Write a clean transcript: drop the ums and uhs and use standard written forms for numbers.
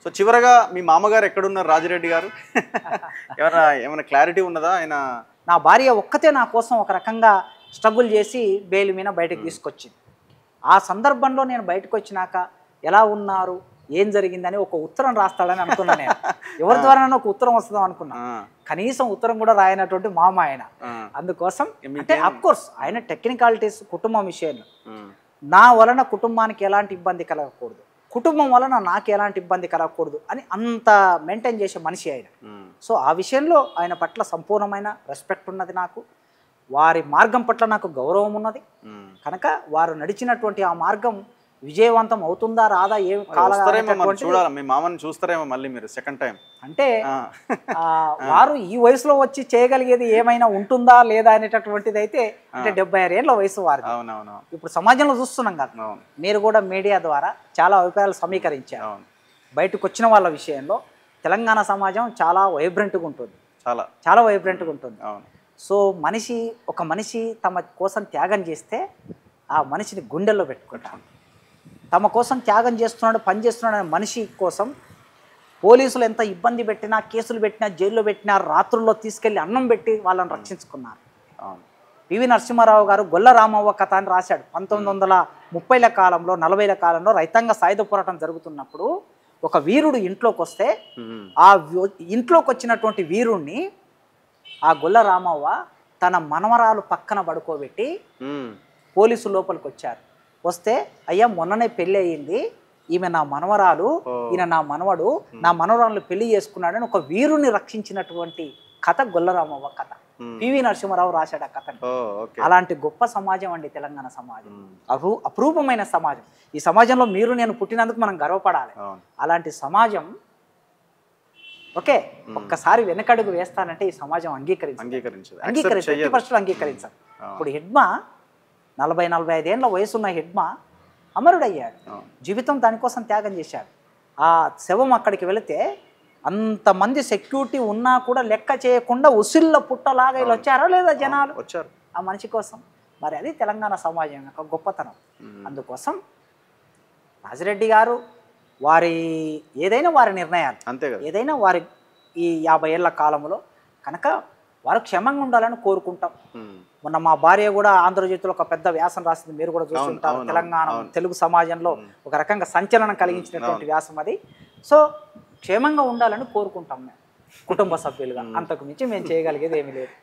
So చివరగా మీ మామగారు ఎక్కడున్నారు రాజిరెడ్డి గారు? ఏమైనా క్లారిటీ ఉన్నదా ఆయన? నా భార్య ఒక్కతే నా కోసం ఒక రకంగా స్ట్రగుల్ చేసి బెయిల్ మీద బయటకు తీసుకొచ్చింది. ఆ సందర్భంలో నేను బయటకు వచ్చినాక ఎలా ఉన్నారు, ఏం జరిగిందని ఒక ఉత్తరం రాస్తాడని అనుకున్నా. నేను ఎవరి ద్వారా ఒక ఉత్తరం వస్తుందో అనుకున్నా. కనీసం ఉత్తరం కూడా రాయనటువంటి మామ ఆయన. అందుకోసం అంటే అఫ్కోర్స్ ఆయన టెక్నికాలిటీస్ కుటుంబం విషయంలో నా వలన కుటుంబానికి ఎలాంటి ఇబ్బంది కలగకూడదు, కుటుంబం వలన నాకు ఎలాంటి ఇబ్బంది కలగకూడదు అని అంత మెయింటైన్ చేసే మనిషి ఆయన. సో ఆ విషయంలో ఆయన పట్ల సంపూర్ణమైన రెస్పెక్ట్ ఉన్నది. నాకు వారి మార్గం పట్ల నాకు గౌరవం ఉన్నది కనుక వారు నడిచినటువంటి ఆ మార్గం విజయవంతం అవుతుందా రాదా ఏ చూడాలి. మీ మామని చూస్తారేమో మళ్ళీ మీరు సెకండ్ టైం. అంటే వారు ఈ వయసులో వచ్చి చేయగలిగేది ఏమైనా ఉంటుందా లేదా అనేటటువంటిది అయితే అంటే 76 ఏళ్ళ వయసు వారు. ఇప్పుడు సమాజంలో చూస్తున్నాం కదా, మీరు కూడా మీడియా ద్వారా చాలా అభిప్రాయాలు సమీకరించారు. బయటకు వచ్చిన వాళ్ళ విషయంలో తెలంగాణ సమాజం చాలా వైబ్రెంట్గా ఉంటుంది, చాలా వైబ్రెంట్గా ఉంటుంది. సో ఒక మనిషి తమ కోసం త్యాగం చేస్తే ఆ మనిషిని గుండెల్లో పెట్టుకుంటాం. తమ కోసం త్యాగం చేస్తున్నాడు, పని చేస్తున్నాడు అనే మనిషి కోసం పోలీసులు ఎంత ఇబ్బంది పెట్టినా, కేసులు పెట్టినా, జైల్లో పెట్టినా, రాత్రుల్లో తీసుకెళ్లి అన్నం పెట్టి వాళ్ళని రక్షించుకున్నారు. పివి నరసింహారావు గారు గొల్ల రామవ్వ కథ అని రాశాడు. 1930ల కాలంలో 40ల కాలంలో రైతాంగ సాయుధ పోరాటం జరుగుతున్నప్పుడు ఒక వీరుడు ఇంట్లోకి వస్తే ఆ ఇంట్లోకి వచ్చినటువంటి వీరుణ్ణి ఆ గొల్ల రామవ్వ తన మనవరాలు పక్కన పడుకోబెట్టి పోలీసు లోపలికి వచ్చారు. వస్తే అయ్యా మొన్ననే పెళ్ళి అయ్యింది, ఈమె నా మనవరాలు, ఈయన నా మనవడు, నా మనవరాలను పెళ్లి చేసుకున్నాడని ఒక వీరుని రక్షించినటువంటి కథ గొల్లరామవ్వ కథ. పివి నరసింహారావు రాశాడు ఆ కథని. అలాంటి గొప్ప సమాజం అండి తెలంగాణ సమాజం, అపురూపమైన సమాజం. ఈ సమాజంలో మీరు నేను పుట్టినందుకు మనం గర్వపడాలి. అలాంటి సమాజం ఓకే ఒక్కసారి వెనకడుగు వేస్తానంటే ఈ సమాజం అంగీకరించాలి. అంగీకరించాలి. ఇప్పుడు హెడ్మా 40-45 ఏళ్ళ వయసున్న హెడ్మా అమరుడయ్యాడు, జీవితం దానికోసం త్యాగం చేశాడు. ఆ శవం అక్కడికి వెళితే అంతమంది సెక్యూరిటీ ఉన్నా కూడా లెక్క చేయకుండా ఉసిళ్ళ పుట్టలాగా వీళ్ళు వచ్చారా లేదా జనాలు వచ్చారు ఆ మనిషి కోసం. మరి అది తెలంగాణ సమాజం యొక్క గొప్పతనం. అందుకోసం రాజిరెడ్డి గారు వారి ఏదైనా వారి నిర్ణయాలు, ఏదైనా వారి ఈ 50 ఏళ్ల కాలంలో కనుక వారు క్షేమంగా ఉండాలని కోరుకుంటాం. మొన్న మా భార్య కూడా ఆంధ్రజ్యోతిలో ఒక పెద్ద వ్యాసం రాసింది, మీరు కూడా చూస్తుంటారు. తెలంగాణ తెలుగు సమాజంలో ఒక రకంగా సంచలనం కలిగించినటువంటి వ్యాసం అది. సో క్షేమంగా ఉండాలని కోరుకుంటాం మేము కుటుంబ సభ్యులుగా, అంతకు మించి మేము చేయగలిగేది ఏమీ లేదు.